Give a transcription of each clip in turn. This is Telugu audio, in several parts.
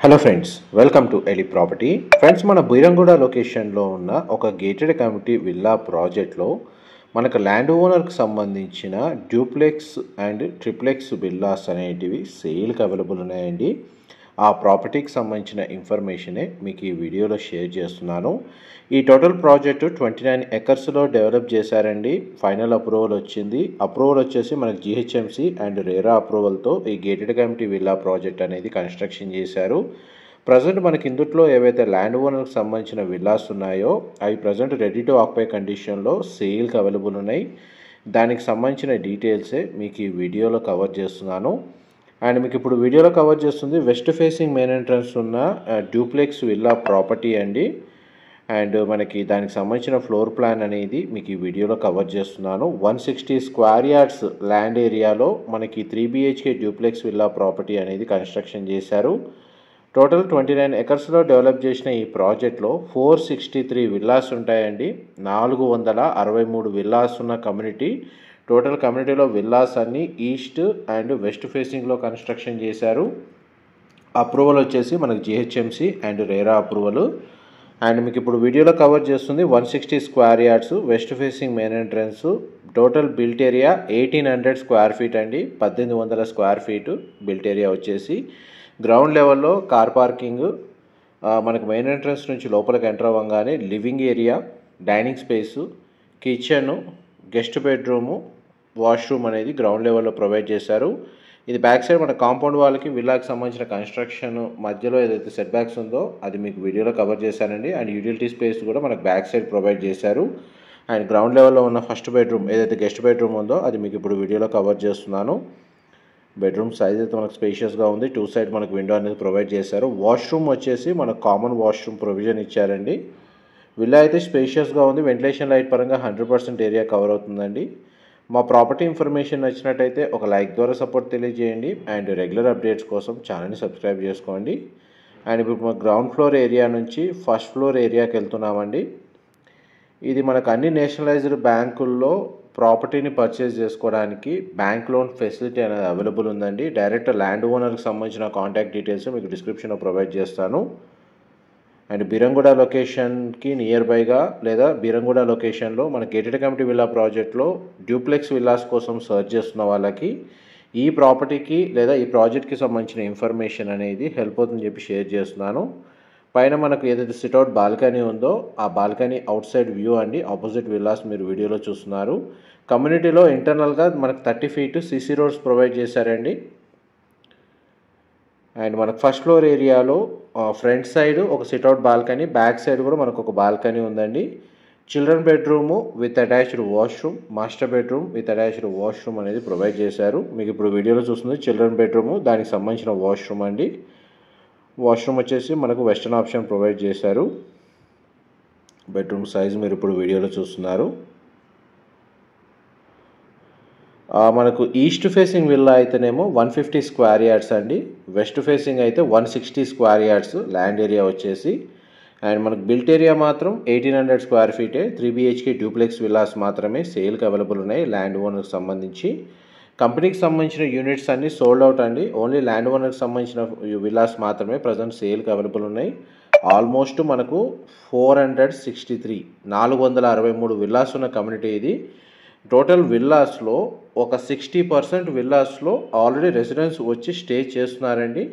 హలో ఫ్రెండ్స్, వెల్కమ్ టు ఎలి ప్రాపర్టీ. ఫ్రెండ్స్, మన బీరంగూడ లొకేషన్లో ఉన్న ఒక గేటెడ్ కమ్యూనిటీ విల్లా ప్రాజెక్ట్లో మనకు ల్యాండ్ ఓనర్కి సంబంధించిన డ్యూప్లెక్స్ అండ్ ట్రిప్లెక్స్ విల్లాస్ అనేటివి సేల్కి అవైలబుల్ ఉన్నాయండి. ఆ ప్రాపర్టీకి సంబంధించిన ఇన్ఫర్మేషనే మీకు ఈ వీడియోలో షేర్ చేస్తున్నాను. ఈ టోటల్ ప్రాజెక్టు 29 ఎకర్స్లో డెవలప్ చేశారండి. ఫైనల్ అప్రూవల్ వచ్చింది. అప్రూవల్ వచ్చేసి మనకు జిహెచ్ఎంసి అండ్ రేరా అప్రూవల్తో ఈ గేటెడ్ కమ్యూనిటీ విల్లా ప్రాజెక్ట్ అనేది కన్స్ట్రక్షన్ చేశారు. ప్రజెంట్ మనకి ఇందులో ఏవైతే ల్యాండ్ ఓనర్కి సంబంధించిన విల్లాస్ ఉన్నాయో అవి ప్రజెంట్ రెడీ టు ఆక్యుపై కండిషన్లో సేల్కి అవైలబుల్ ఉన్నాయి. దానికి సంబంధించిన డీటెయిల్సే మీకు ఈ వీడియోలో కవర్ చేస్తున్నాను. అండ్ మీకు ఇప్పుడు వీడియోలో కవర్ చేస్తుంది వెస్ట్ ఫేసింగ్ మెయిన్ ఎంట్రన్స్ ఉన్న డ్యూప్లెక్స్ విల్లా ప్రాపర్టీ అండి. అండ్ మనకి దానికి సంబంధించిన ఫ్లోర్ ప్లాన్ అనేది మీకు ఈ వీడియోలో కవర్ చేస్తున్నాను. 160 స్క్వేర్ యార్డ్స్ ల్యాండ్ ఏరియాలో మనకి 3 BHK డ్యూప్లెక్స్ విల్లా ప్రాపర్టీ అనేది కన్స్ట్రక్షన్ చేశారు. టోటల్ 29 ఎకర్స్లో డెవలప్ చేసిన ఈ ప్రాజెక్ట్లో 463 విల్లాస్ ఉంటాయండి. 463 విల్లాస్ ఉన్న కమ్యూనిటీ. టోటల్ కమ్యూనిటీలో విల్లాస్ అన్నీ ఈస్ట్ అండ్ వెస్ట్ ఫేసింగ్లో కన్స్ట్రక్షన్ చేశారు. అప్రూవల్ వచ్చేసి మనకు GHMC and RERA approval. And మీకు ఇప్పుడు వీడియోలో కవర్ చేస్తుంది 160 square yards west facing main entrance. Total built area 1800 square feet అండి. 1800 స్క్వేర్ ఫీట్ బిల్ట్ ఏరియా వచ్చేసి. గ్రౌండ్ లెవెల్లో కార్ పార్కింగ్, మనకు మెయిన్ ఎంట్రన్స్ నుంచి లోపలికి ఎంటర్ అవ్వగానే living area, dining space, kitchen, guest bedroom, washroom అనేది గ్రౌండ్ లెవెల్లో ప్రొవైడ్ చేశారు. ఇది బ్యాక్ సైడ్ మన కాంపౌండ్ వాళ్ళకి విల్లాకి సంబంధించిన కన్స్ట్రక్షన్ మధ్యలో ఏదైతే సెట్ బ్యాక్స్ ఉందో అది మీకు వీడియోలో కవర్ చేశానండి. అండ్ యూటిలిటీ స్పేస్ కూడా మనకు బ్యాక్ సైడ్ ప్రొవైడ్ చేశారు. అండ్ గ్రౌండ్ లెవెల్లో ఉన్న ఫస్ట్ బెడ్రూమ్ ఏదైతే గెస్ట్ బెడ్రూమ్ ఉందో అది మీకు ఇప్పుడు వీడియోలో కవర్ చేస్తున్నాను. బెడ్రూమ్ సైజ్ అయితే మనకు స్పేషియస్గా ఉంది. 2 సైడ్ మనకు విండో అనేది ప్రొవైడ్ చేశారు. వాష్రూమ్ వచ్చేసి మనకు కామన్ వాష్రూమ్ ప్రొవిజన్ ఇచ్చారండి. విల్లా అయితే స్పేషియస్గా ఉంది. వెంటిలేషన్ లైట్ పరంగా 100% ఏరియా కవర్ అవుతుందండి. మా ప్రాపర్టీ ఇన్ఫర్మేషన్ నచ్చినట్టయితే ఒక లైక్ ద్వారా సపోర్ట్ తెలియజేయండి. అండ్ రెగ్యులర్ అప్డేట్స్ కోసం ఛానల్ని సబ్స్క్రైబ్ చేసుకోండి. అండ్ ఇప్పుడు మన గ్రౌండ్ ఫ్లోర్ ఏరియా నుంచి ఫస్ట్ ఫ్లోర్ ఏరియాకి వెళ్తున్నామండి. ఇది మనకు అన్ని నేషనలైజ్డ్ బ్యాంకుల్లో ప్రాపర్టీని పర్చేజ్ చేసుకోవడానికి బ్యాంక్ లోన్ ఫెసిలిటీ అనేది అవైలబుల్ ఉందండి. డైరెక్ట్ ల్యాండ్ ఓనర్కి సంబంధించిన కాంటాక్ట్ డీటెయిల్స్ మీకు డిస్క్రిప్షన్లో ప్రొవైడ్ చేస్తాను. అండ్ బీరంగూడ లొకేషన్కి నియర్ బైగా లేదా బీరంగూడ లొకేషన్లో మన గేటెడ్ కమ్యూనిటీ విల్లా ప్రాజెక్ట్లో డ్యూప్లెక్స్ విల్లాస్ కోసం సర్చ్ చేస్తున్న వాళ్ళకి ఈ ప్రాపర్టీకి లేదా ఈ ప్రాజెక్ట్కి సంబంధించిన ఇన్ఫర్మేషన్ అనేది హెల్ప్ అవుతుందని చెప్పి షేర్ చేస్తున్నాను. పైన మనకు ఏదైతే సిట్అవుట్ బాల్కనీ ఉందో ఆ బాల్కనీ అవుట్ సైడ్ వ్యూ అండి. ఆపోజిట్ విల్లాస్ మీరు వీడియోలో చూస్తున్నారు. కమ్యూనిటీలో ఇంటర్నల్గా మనకు 30 ఫీట్ సిసి రోడ్స్ ప్రొవైడ్ చేశారండి. అండ్ మనకు ఫస్ట్ ఫ్లోర్ ఏరియాలో ఫ్రంట్ సైడ్ ఒక సిట్అవుట్ బాల్కనీ, బ్యాక్ సైడ్ కూడా మనకు ఒక బాల్కనీ ఉందండి. Children bedroom with attached washroom, master bedroom with attached washroom అనేది ప్రొవైడ్ చేశారు. మీకు ఇప్పుడు వీడియోలో చూస్తుంది చిల్డ్రన్ బెడ్రూము, దానికి సంబంధించిన వాష్రూమ్ అండి. వాష్రూమ్ వచ్చేసి మనకు వెస్టర్న్ ఆప్షన్ ప్రొవైడ్ చేశారు. బెడ్రూమ్ సైజ్ మీరు ఇప్పుడు వీడియోలో చూస్తున్నారు. మనకు ఈస్ట్ ఫేసింగ్ విల్లా అయితేనేమో 150 స్క్వేర్ యార్డ్స్ అండి. వెస్ట్ ఫేసింగ్ అయితే 160 స్క్వేర్ యార్డ్స్ ల్యాండ్ ఏరియా వచ్చేసి. అండ్ మనకు బిల్ట్ ఏరియా మాత్రం 1800 స్క్వేర్ ఫీటే. 3 BHK డ్యూప్లెక్స్ విల్లాస్ మాత్రమే సేల్కి అవైలబుల్ ఉన్నాయి ల్యాండ్ ఓనర్కి సంబంధించి. కంపెనీకి సంబంధించిన యూనిట్స్ అన్నీ సోల్డ్ అవుట్ అండి. ఓన్లీ ల్యాండ్ ఓనర్కి సంబంధించిన విల్లాస్ మాత్రమే ప్రజెంట్ సేల్కి అవైలబుల్ ఉన్నాయి. ఆల్మోస్ట్ మనకు 463 విల్లాస్ ఉన్న కమ్యూనిటీ ఇది. టోటల్ విల్లాస్లో ఒక 60% విల్లాస్లో ఆల్రెడీ రెసిడెంట్స్ వచ్చి స్టే చేస్తున్నారండి.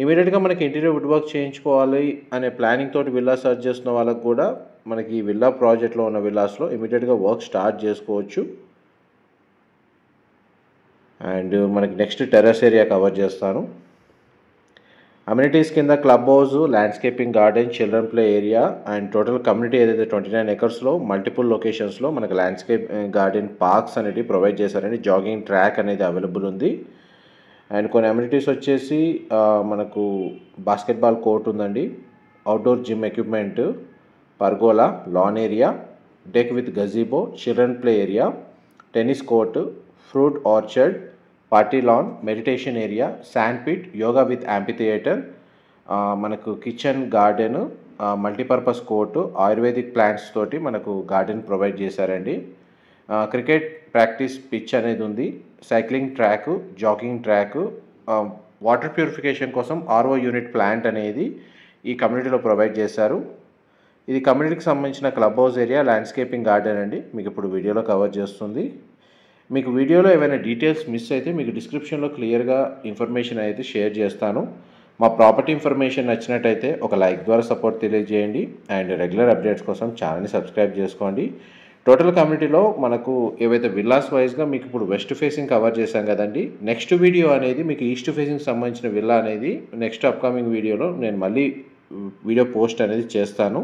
ఇమీడియట్గా మనకి ఇంటీరియర్ వుడ్ వర్క్ చేయించుకోవాలి అనే ప్లానింగ్ తోటి విల్లా సర్చ్ చేస్తున్న వాళ్ళకు కూడా మనకి ఈ విల్లా ప్రాజెక్ట్లో ఉన్న విల్లాస్లో ఇమీడియట్గా వర్క్ స్టార్ట్ చేసుకోవచ్చు. అండ్ మనకి నెక్స్ట్ టెర్రస్ ఏరియా కవర్ చేస్తాను. అమ్యూనిటీస్ కింద club house, landscaping garden, children play area and total community ఏదైతే 29 ఎకర్స్లో మల్టిపుల్ లొకేషన్స్లో మనకు ల్యాండ్స్కేప్ గార్డెన్ పార్క్స్ అనేవి ప్రొవైడ్ చేశారండి. జాగింగ్ ట్రాక్ అనేది అవైలబుల్ ఉంది. అండ్ కొన్ని అమ్యూనిటీస్ వచ్చేసి మనకు బాస్కెట్బాల్ కోర్ట్ ఉందండి, outdoor gym equipment, pergola, lawn area, deck with gazebo, children play area, tennis court, fruit orchard, party lawn, meditation area, sand pit, yoga with amphitheatre, మనకు kitchen garden, multipurpose court, ayurvedic plants తోటి మనకు గార్డెన్ ప్రొవైడ్ చేశారండి. క్రికెట్ ప్రాక్టీస్ పిచ్ అనేది ఉంది. Cycling track, jogging track, water purification కోసం ఆర్ఓ యూనిట్ ప్లాంట్ అనేది ఈ కమ్యూనిటీలో ప్రొవైడ్ చేశారు. ఇది కమ్యూనిటీకి సంబంధించిన club house area, landscaping garden అండి. మీకు ఇప్పుడు వీడియోలో కవర్ చేస్తుంది. మీకు వీడియోలో ఏమైనా డీటెయిల్స్ మిస్ అయితే మీకు డిస్క్రిప్షన్లో క్లియర్గా ఇన్ఫర్మేషన్ అయితే షేర్ చేస్తాను. మా ప్రాపర్టీ ఇన్ఫర్మేషన్ నచ్చినట్టయితే ఒక లైక్ ద్వారా సపోర్ట్ తెలియజేయండి అండ్ రెగ్యులర్ అప్డేట్స్ కోసం ఛానల్ని సబ్స్క్రైబ్ చేసుకోండి. టోటల్ కమ్యూనిటీలో మనకు ఏవైతే విల్లాస్ వైజ్గా మీకు ఇప్పుడు వెస్ట్ ఫేసింగ్ కవర్ చేశాం కదండి. నెక్స్ట్ వీడియో అనేది మీకు ఈస్ట్ ఫేసింగ్ సంబంధించిన విల్లా అనేది నెక్స్ట్ అప్కమింగ్ వీడియోలో నేను మళ్ళీ వీడియో పోస్ట్ అనేది చేస్తాను.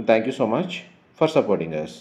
Thank you so much for supporting us.